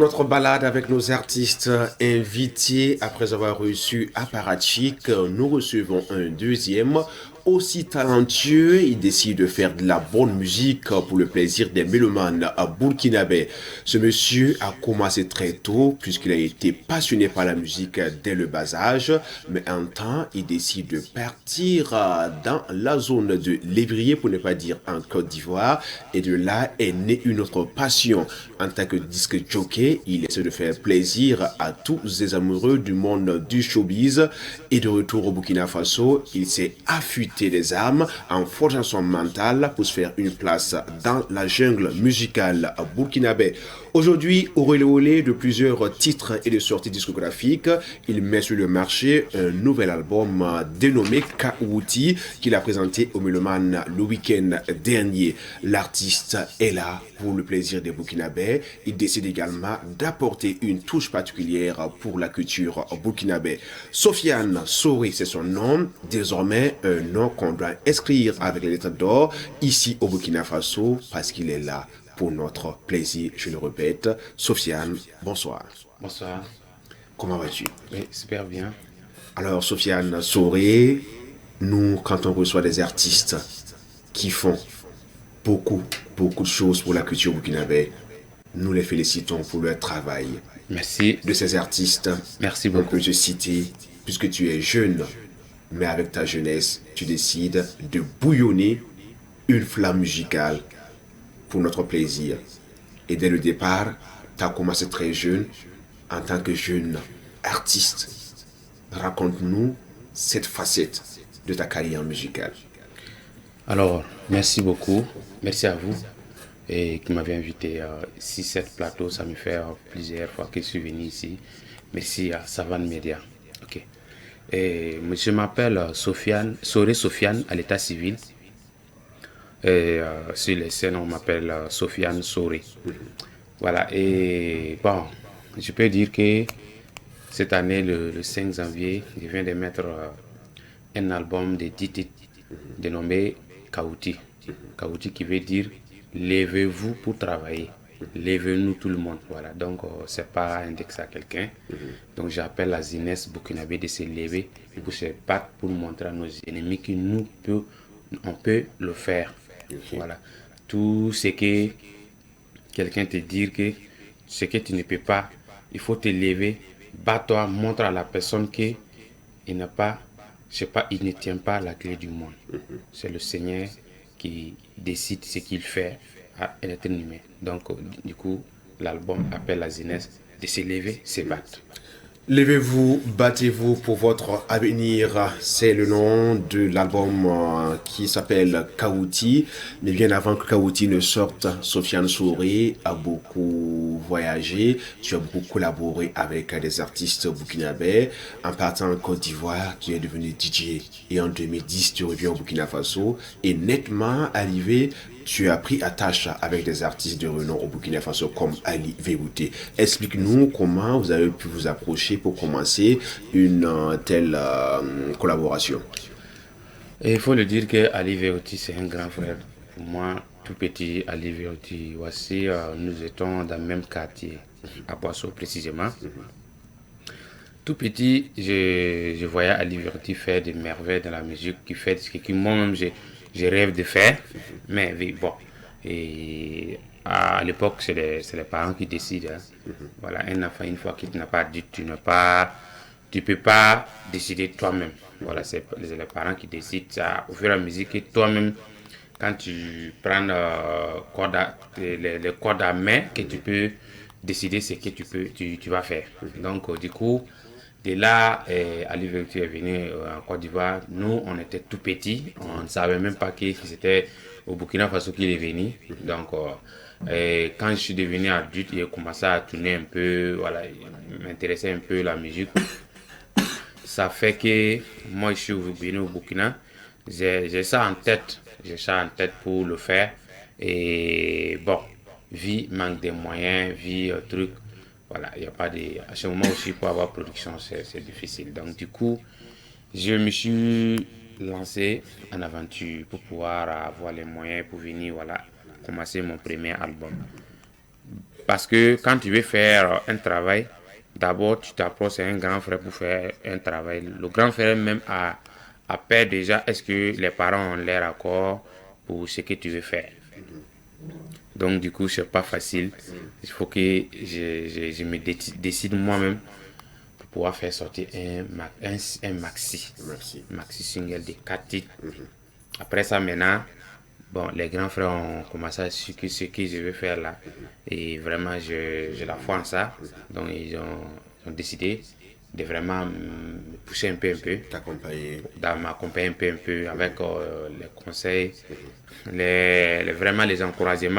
Notre balade avec nos artistes invités, après avoir reçu Apparatchik, nous recevons un deuxième, aussi talentueux. Il décide de faire de la bonne musique pour le plaisir des mélomanes à burkinabé. Ce monsieur a commencé très tôt puisqu'il a été passionné par la musique dès le bas âge, mais un temps, il décide de partir dans la zone de Lévrier, pour ne pas dire en Côte d'Ivoire, et de là est née une autre passion. En tant que disque jockey, il essaie de faire plaisir à tous les amoureux du monde du showbiz. Et de retour au Burkina Faso, il s'est affûté les armes en forgeant son mental pour se faire une place dans la jungle musicale burkinabé. Aujourd'hui, au relais de plusieurs titres et de sorties discographiques, il met sur le marché un nouvel album dénommé Kaouti qu'il a présenté au Méloman le week-end dernier. L'artiste est là pour le plaisir des Burkinabés. Il décide également d'apporter une touche particulière pour la culture burkinabé. Sofiane Sori, c'est son nom, désormais un nom qu'on doit inscrire avec les lettres d'or ici au Burkina Faso parce qu'il est là pour notre plaisir, je le répète. Sofiane, bonsoir. Bonsoir. Comment vas-tu? Oui, super bien. Alors, Sofiane Soré, nous, quand on reçoit des artistes qui font beaucoup, beaucoup de choses pour la culture burkinabé, nous les félicitons pour leur travail. Merci. De ces artistes, Merci on peut beaucoup. te citer, puisque tu es jeune, mais avec ta jeunesse, tu décides de bouillonner une flamme musicale pour notre plaisir. Et dès le départ, tu as commencé très jeune en tant que jeune artiste. Raconte-nous cette facette de ta carrière musicale. Alors, merci beaucoup. Merci à vous et qui m'avez invité ici cette plateau. Ça me fait plusieurs fois que je suis venu ici. Merci à Savane Media. Ok. Et je m'appelle Sofiane, Soré Sofiane à l'état civil. Et sur les scènes, on m'appelle Sofiane Soré. Voilà. Et bon, je peux dire que cette année, le 5 janvier, je viens de mettre un album de 10 titres dénommé Kaouti. Kaouti qui veut dire levez-vous pour travailler. Levez-nous tout le monde. Voilà. Donc, c'est pas indexé à quelqu'un. Donc, j'appelle la jeunesse burkinabé de se lever pour se battre pour montrer à nos ennemis que on peut le faire. Ok. Voilà. Tout ce que quelqu'un te dit que ce que tu ne peux pas, il faut te lever, bats-toi, montre à la personne que il n'a pas, je sais pas, il ne tient pas la clé du monde. C'est le Seigneur qui décide ce qu'il fait à l'être humain. Donc, du coup, l'album appelle la jeunesse de se lever, se battre. Levez-vous, battez-vous pour votre avenir. C'est le nom de l'album qui s'appelle Kaouti. Mais bien avant que Kaouti ne sorte, Sofiane Souré a beaucoup voyagé. Tu as beaucoup collaboré avec des artistes burkinabés. En partant en Côte d'Ivoire, tu es devenu DJ. Et en 2010, tu reviens au Burkina Faso. Et nettement arrivé, tu as pris attache avec des artistes de renom au Burkina Faso comme Ali Verouté. Explique-nous comment vous avez pu vous approcher pour commencer une telle collaboration. Et il faut le dire que Ali Veoti, c'est un grand frère. Pour moi, tout petit Ali Veoti, voici, nous étions dans le même quartier, à Boisseau précisément. Tout petit, je voyais Ali Veoti faire des merveilles dans la musique, qui fait ce que moi-même je rêve de faire. Mais oui, bon, et à l'époque, c'est les parents qui décident, hein. Voilà, un enfant, une fois qu'il n'a pas dit, tu peux pas décider toi-même. Voilà, c'est les parents qui décident ça au fur et à mesure que toi-même, quand tu prends les cordes à main, que tu peux décider ce que tu vas faire. Donc, du coup, de là, Ali Vertu est venu en Côte d'Ivoire. Nous, on était tout petits. On ne savait même pas que c'était au Burkina Faso qu'il est venu. Donc, quand je suis devenu adulte, j'ai commencé à tourner un peu, voilà, m'intéresser un peu à la musique. Ça fait que moi, je suis venu au Burkina. J'ai ça en tête. J'ai ça en tête pour le faire. Et bon, vie, manque de moyens, vie, truc. Voilà, il n'y a pas de. À ce moment aussi, pour avoir production, c'est difficile. Donc, du coup, je me suis lancé en aventure pour pouvoir avoir les moyens pour venir, voilà, commencer mon premier album. Parce que quand tu veux faire un travail, d'abord tu t'approches à un grand frère pour faire un travail. Le grand frère même a peur déjà, est-ce que les parents ont l'air accord pour ce que tu veux faire. Donc du coup, c'est pas facile. Il faut que je me décide moi-même pour pouvoir faire sortir un maxi. Merci. Maxi single de 4 titres. Après ça, maintenant, bon, les grands frères ont commencé à suivre ce que je vais faire là. Et vraiment, j'ai la foi en ça. Donc, ils ont décidé de vraiment me pousser un peu, T'accompagner. m'accompagner un peu avec les conseils, vraiment les encouragements.